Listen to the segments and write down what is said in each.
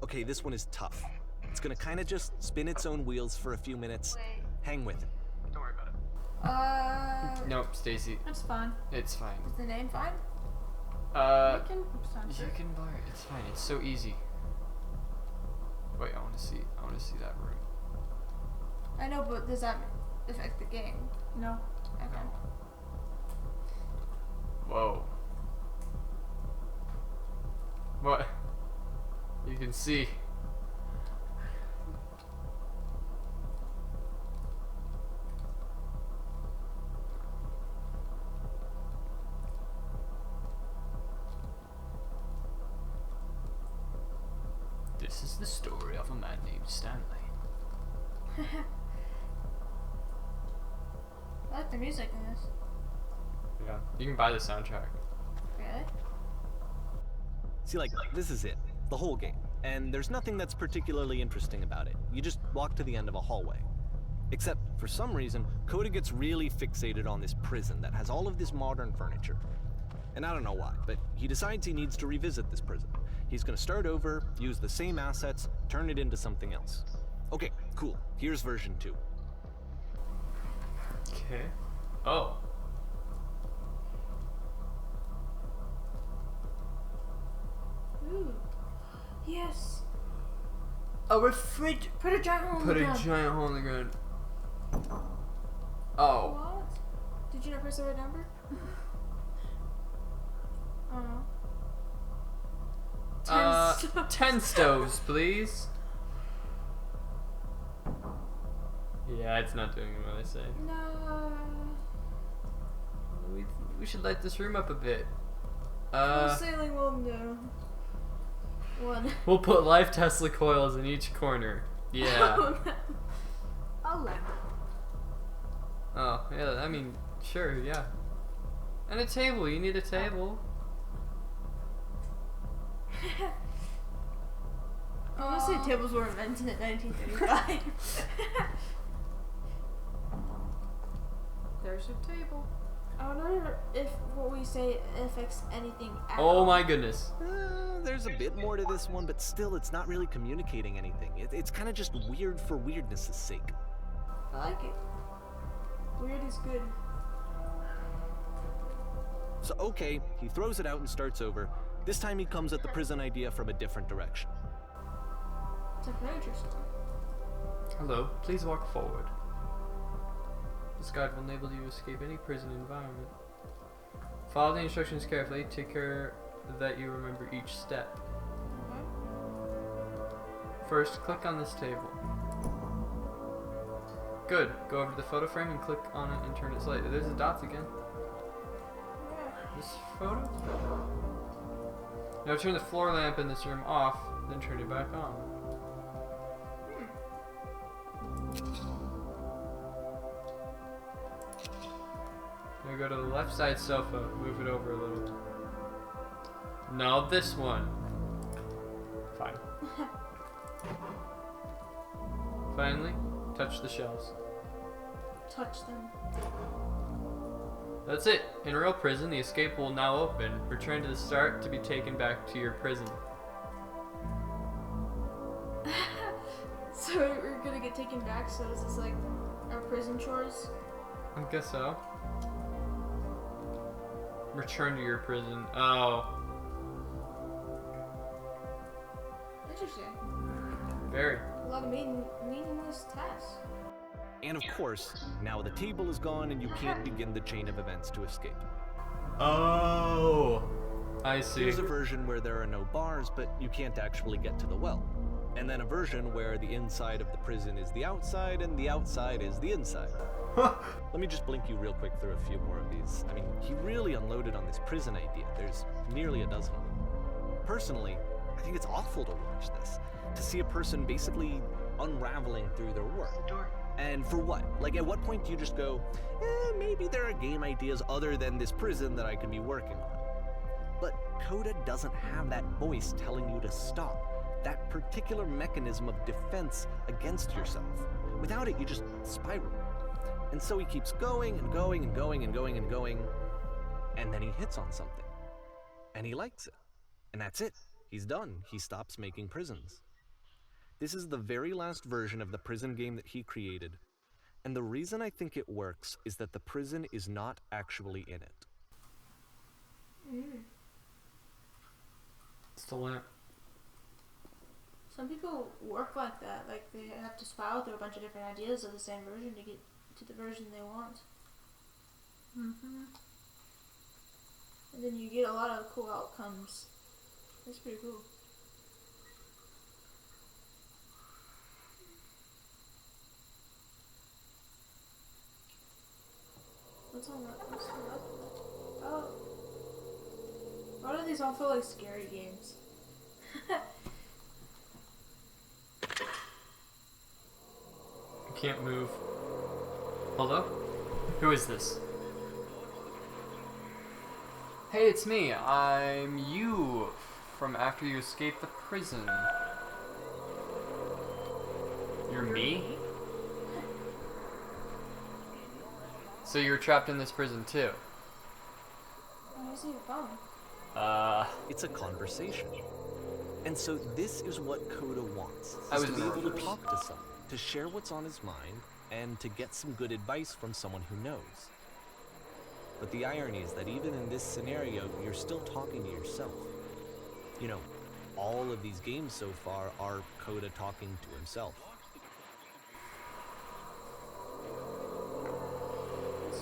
Okay, this one is tough. It's gonna kind of just spin its own wheels for a few minutes. Wait. Hang with it. Don't worry about it. Nope, Stacy. That's fine. It's fine. Is the name fine? You Sure. can borrow it. It's fine. It's so easy. Wait, I want to see that room. I know, but does that affect the game? No. Okay. Whoa. What? You can see. This is the story of a man named Stanley. I like the music in this. Yeah. You can buy the soundtrack. Really? See, like, this is it. The whole game. And there's nothing that's particularly interesting about it. You just walk to the end of a hallway. Except, for some reason, Coda gets really fixated on this prison that has all of this modern furniture. And I don't know why, but he decides he needs to revisit this prison. He's gonna start over, use the same assets, turn it into something else. Okay, cool. Here's version 2. Okay. Oh. Ooh. Yes. A refrigerator. Put a giant hole in the Put a ground. giant hole in the ground. Oh. What? Did you not press the right number? Oh no. 10 stoves, please. Yeah, it's not doing what I say. No. We should light this room up a bit. Full sailing will no. 1. We'll put live Tesla coils in each corner. Yeah. Oh, no. I'll let. Oh, yeah, I mean, sure, yeah. And a table, you need a table. I want to say tables were invented in 1935. There's a table. I wonder if what we say affects anything at all. Oh my goodness. There's a bit more to this one, but still, it's not really communicating anything. It's kind of just weird for weirdness' sake. I like it. Weird is good. So, okay, he throws it out and starts over. This time he comes at the prison idea from a different direction. It's a furniture store. Hello, please walk forward. This guide will enable you to escape any prison environment. Follow the instructions carefully. Take care that you remember each step. Okay. First, click on this table. Good. Go over to the photo frame and click on it and turn it slightly. There's the dots again. Yeah. This photo? Now turn the floor lamp in this room off, then turn it back on. Now go to the left side sofa, move it over a little. Now this one. Fine. Finally, touch the shelves. Touch them. That's it. In a real prison, the escape will now open. Return to the start to be taken back to your prison. So we're gonna get taken back, so is this like our prison chores? I guess so. Return to your prison. Oh. Interesting. Very. A lot of meaningless tasks. And of course, now the table is gone and you can't begin the chain of events to escape. Oh. I see. There's a version where there are no bars, but you can't actually get to the well. And then a version where the inside of the prison is the outside and the outside is the inside. Let me just blink you real quick through a few more of these. I mean, he really unloaded on this prison idea. There's nearly a dozen of them. Personally, I think it's awful to watch this. To see a person basically unraveling through their work. And for what? Like, at what point do you just go, maybe there are game ideas other than this prison that I could be working on? But Coda doesn't have that voice telling you to stop. That particular mechanism of defense against yourself. Without it, you just spiral. And so he keeps going and going and going and going and going. And then he hits on something. And he likes it. And that's it. He's done. He stops making prisons. This is the very last version of the prison game that he created. And the reason I think it works is that the prison is not actually in it. It's the lamp. Some people work like that. Like, they have to spiral through a bunch of different ideas of the same version to get to the version they want. And then you get a lot of cool outcomes. That's pretty cool. What's on that? What's on that? Oh. Why do these all feel like scary games? I can't move. Hello? Who is this? Hey, it's me. I'm you from after you escaped the prison. You're me? So you were trapped in this prison too? Let me see your phone. It's a conversation. And so this is what Coda wants. I Is was to be able to nervous. talk to someone, to share what's on his mind, and to get some good advice from someone who knows. But the irony is that even in this scenario, you're still talking to yourself. You know, all of these games so far are Coda talking to himself.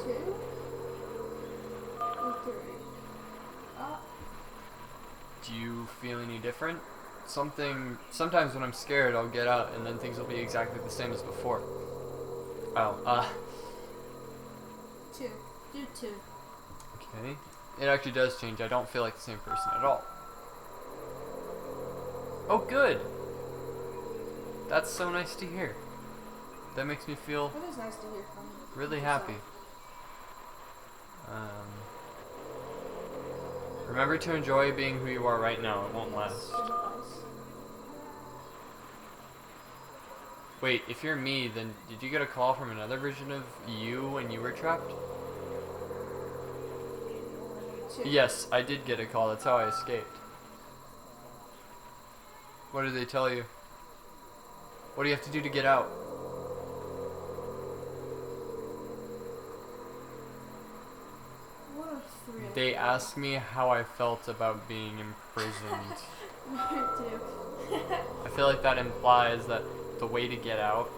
2 and 3. Do you feel any different? Sometimes when I'm scared, I'll get out and then things will be exactly the same as before. Oh, 2. Do 2. okay. It actually does change. I don't feel like the same person at all. Oh, good. That's so nice to hear. That makes me feel It is nice to hear from you. really happy. Remember to enjoy being who you are right now. It won't last. Wait, if you're me, then did you get a call from another version of you when you were trapped? 2. Yes, I did get a call. That's how I escaped. What did they tell you? What do you have to do to get out? What a thrill. They asked me how I felt about being imprisoned. Me too. I feel like that implies that the way to get out,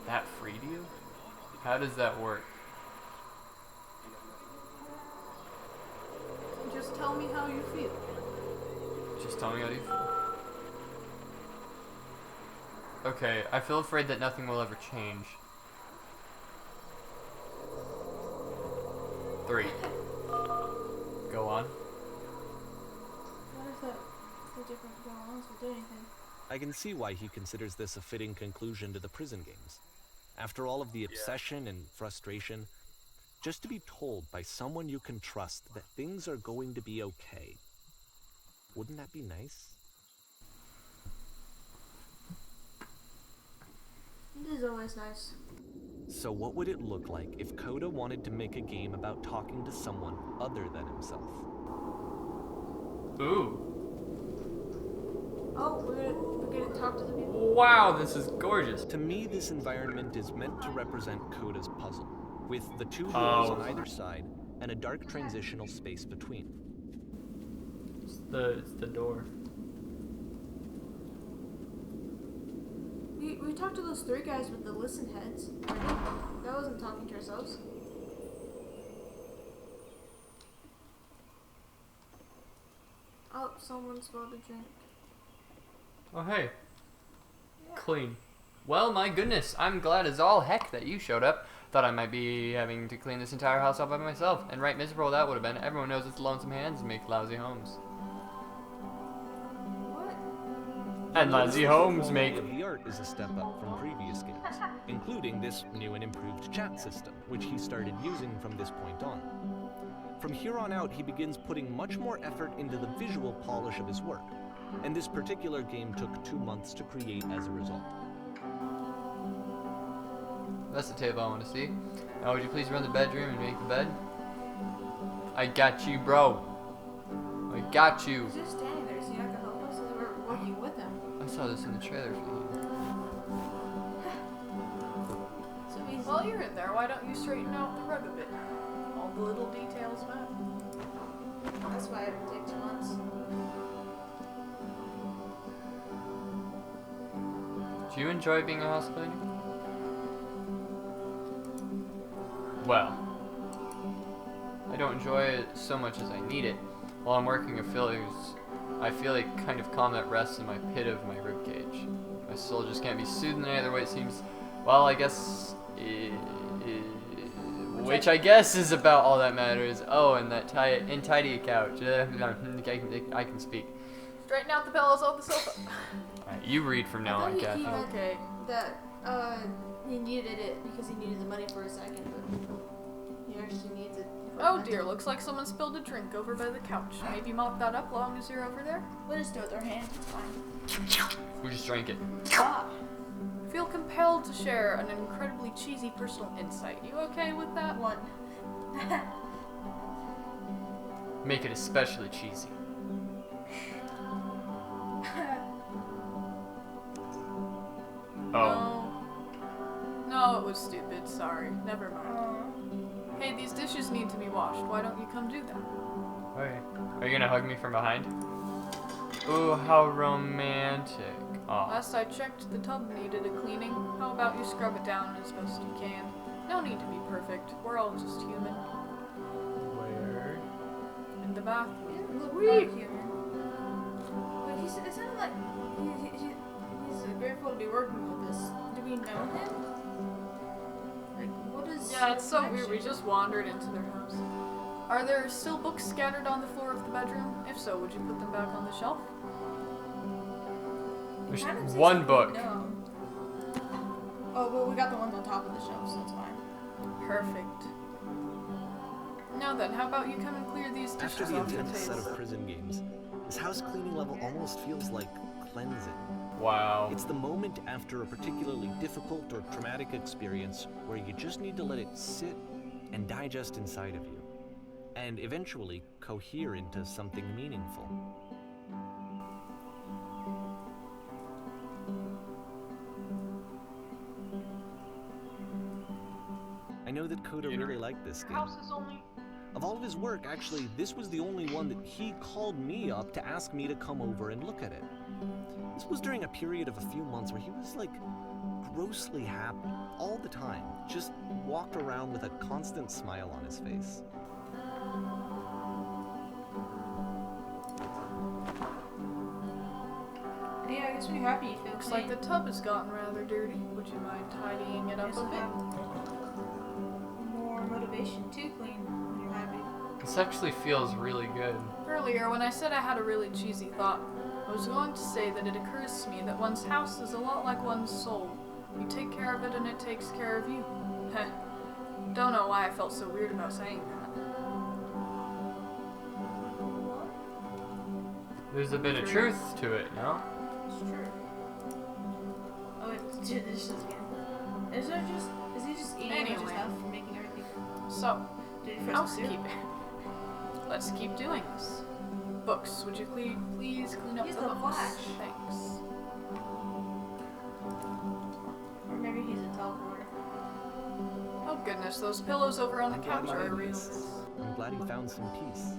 that freed you? How does that work? Just tell me how you feel. Just tell me how you feel. Okay, I feel afraid that nothing will ever change. 3. Go on. What if the different go-ons will do anything? I can see why he considers this a fitting conclusion to the prison games. After all of the obsession and frustration, just to be told by someone you can trust that things are going to be okay. Wouldn't that be nice? It is always nice. So what would it look like if Coda wanted to make a game about talking to someone other than himself? Ooh. Oh, we're gonna talk to the people. Wow, this is gorgeous. To me, this environment is meant to represent Coda's puzzle, with the 2 walls on either side and a dark transitional space between. It's the door. We talked to those 3 guys with the listen heads. That wasn't talking to ourselves. Oh, someone spilled a drink. Oh, hey. Clean. Well, my goodness, I'm glad as all heck that you showed up. Thought I might be having to clean this entire house up by myself. And right miserable that would have been. Everyone knows it's lonesome hands make lousy homes. What? And lousy homes make... The art is a step up from previous games, including this new and improved chat system, which he started using from this point on. From here on out, he begins putting much more effort into the visual polish of his work, and this particular game took 2 months to create as a result. That's the table I want to see. Now, would you please run the bedroom and make the bed? I got you, bro. I got you. He's just standing there, so you're not gonna help us. So we're working with him. saw this in the trailer for you. So easy. While you're in there, why don't you straighten out the rug a bit? All the little details matter. That's why it would take 2 months. Do you enjoy being a house cleaner? Well, I don't enjoy it so much as I need it. While I'm working, I feel like kind of calm that rests in my pit of my ribcage. My soul just can't be soothed in any other way, it seems. Well, I guess... which I guess is about all that matters. Oh, and that tidy couch. I can speak. Straighten out the pillows off the sofa. Alright, you read from now on, Kathy. Okay. That he needed it because he needed the money for a second, but he actually needs it. Oh dear, looks like someone spilled a drink over by the couch. Maybe mop that up long as you're over there. We'll just do it with our hands, it's fine. We just drank it. Stop. I feel compelled to share an incredibly cheesy personal insight. You okay with that? One. Make it especially cheesy. Oh. No, it was stupid. Sorry. Never mind. Hey, these dishes need to be washed. Why don't you come do that? Okay. Are you gonna hug me from behind? Ooh, how romantic. Aw. Last I checked, the tub needed a cleaning. How about you scrub it down as best you can? No need to be perfect. We're all just human. Where? In the bathroom. He doesn't look like human. But it sounded like he's grateful to be working with us. Do we know him? Like, what is... Yeah, it's so connection? weird. We just wandered into their house. Are there still books scattered on the floor of the bedroom? If so, would you put them back on the shelf? There's Kind of one seems book. like no. Oh, but we got the ones on top of the shelf, so it's fine. Perfect. Now then, how about you come and clear these dishes After the off the intense set table? of prison games, this house cleaning level almost feels like cleansing. Wow. It's the moment after a particularly difficult or traumatic experience where you just need to let it sit and digest inside of you, and eventually cohere into something meaningful. I know that Coda really liked this game. House is only... Of all of his work, actually, this was the only one that he called me up to ask me to come over and look at it. This was during a period of a few months where he was like grossly happy all the time, just walked around with a constant smile on his face. Yeah, I guess when you're happy, you feel Looks like the tub has gotten rather dirty. Would you mind tidying it up a bit? More motivation to clean when you're happy. This actually feels really good. Earlier, when I said I had a really cheesy thought, I was going to say that it occurs to me that one's house is a lot like one's soul. You take care of it and it takes care of you. Heh. Don't know why I felt so weird about saying that. There's a bit of truth to it, no? It's true. Oh, wait, do the dishes again. Is he just eating a bunch of Anyway. stuff and making everything? So, Did he first housekeeping. Let's keep doing this. Books, would you please clean up Use the the books? flash. Thanks. Or maybe he's a teleporter. Oh goodness, those pillows over on the I'm glad couch he are did real. this. I'm glad he found some peace.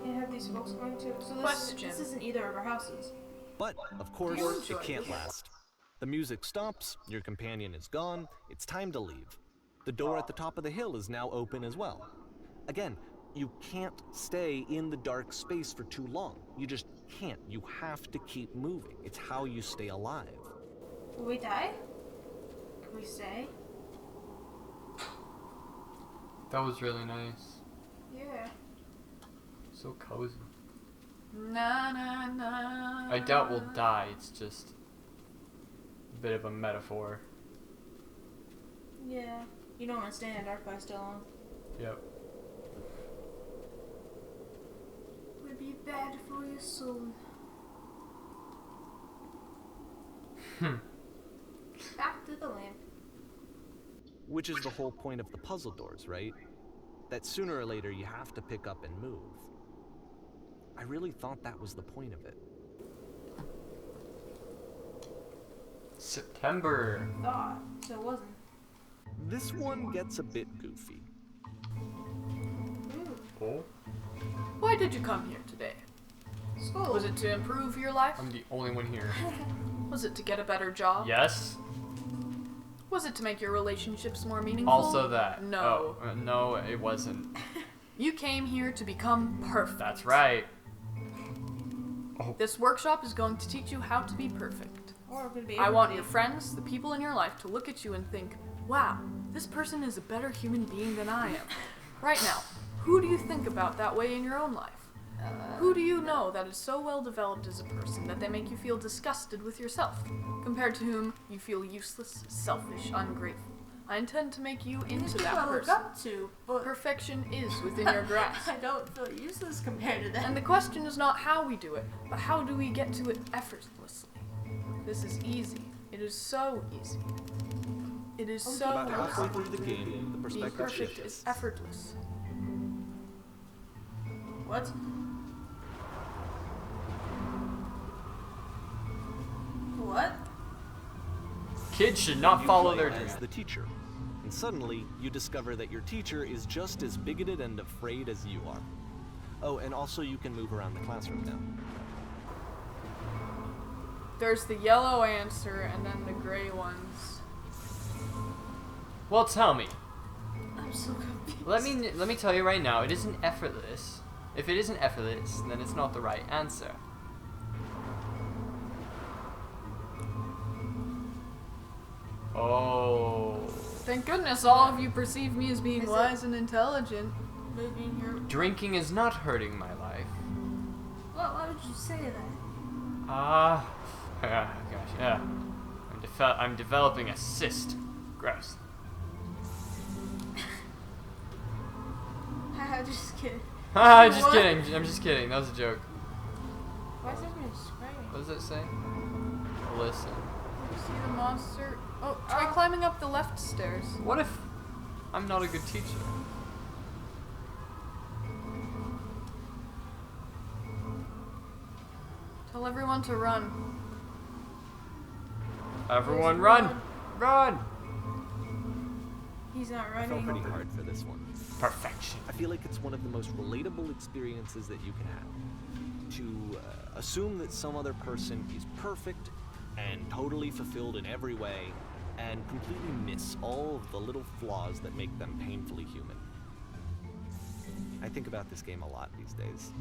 You have these folks going to. So Question. this isn't either of our houses. But, of course, you it enjoy can't this? last. The music stops, your companion is gone, it's time to leave. The door at the top of the hill is now open as well. Again, you can't stay in the dark space for too long. You just can't. You have to keep moving. It's how you stay alive. Will we die? Can we stay? That was really nice. Yeah. So cozy. Na na na. I doubt we'll die, it's just a bit of a metaphor. Yeah. You don't want to stay in the dark by still long. Yep. Would be bad for your soul. Back to the lamp. Which is the whole point of the puzzle doors, right? that sooner or later you have to pick up and move. I really thought that was the point of it. September. Thought, so it wasn't. This one gets a bit goofy. Ooh. Oh, Why did you come here today? School. Was it to improve your life? I'm the only one here. Was it to get a better job? Yes. Was it to make your relationships more meaningful? Also that. No. Oh, no, it wasn't. You came here to become perfect. That's right. This workshop is going to teach you how to be perfect. Or it could be I want everybody. your friends, the people in your life, to look at you and think, wow, this person is a better human being than I am. Right now, who do you think about that way in your own life? Who do you know that is so well developed as a person that they make you feel disgusted with yourself, compared to whom you feel useless, selfish, ungrateful? I intend to make you into People that I look person. up to, but Perfection is within your grasp. I don't feel useless compared to them. And the question is not how we do it, but how do we get to it effortlessly? This is easy. It is so easy. It is so About halfway easy. through the game, the Being perspective perfect shifts. is effortless. What? What? Kids should not follow their as dreams. the teacher, and suddenly you discover that your teacher is just as bigoted and afraid as you are. Oh, and also you can move around the classroom now. There's the yellow answer and then the gray ones. Well, tell me. I'm so confused. Let me tell you right now. It isn't effortless. If it isn't effortless, then it's not the right answer. Oh. Thank goodness all of you perceive me as being Is it- wise and intelligent. Maybe you're. Drinking is not hurting my life. Why would you say that? Ah. Gosh, yeah. I'm developing a cyst. Gross. Haha, just kidding. Ah, just What? kidding. I'm just kidding. That was a joke. Why is everybody screaming? What does it say? Listen. You see the monster? Oh, try Oh. climbing up the left stairs. What if I'm not a good teacher? Tell everyone to run. Everyone Please run! Run! He's not I felt running. pretty hard for this one. Perfection. I feel like it's one of the most relatable experiences that you can have. To assume that some other person is perfect and totally fulfilled in every way, and completely miss all of the little flaws that make them painfully human. I think about this game a lot these days.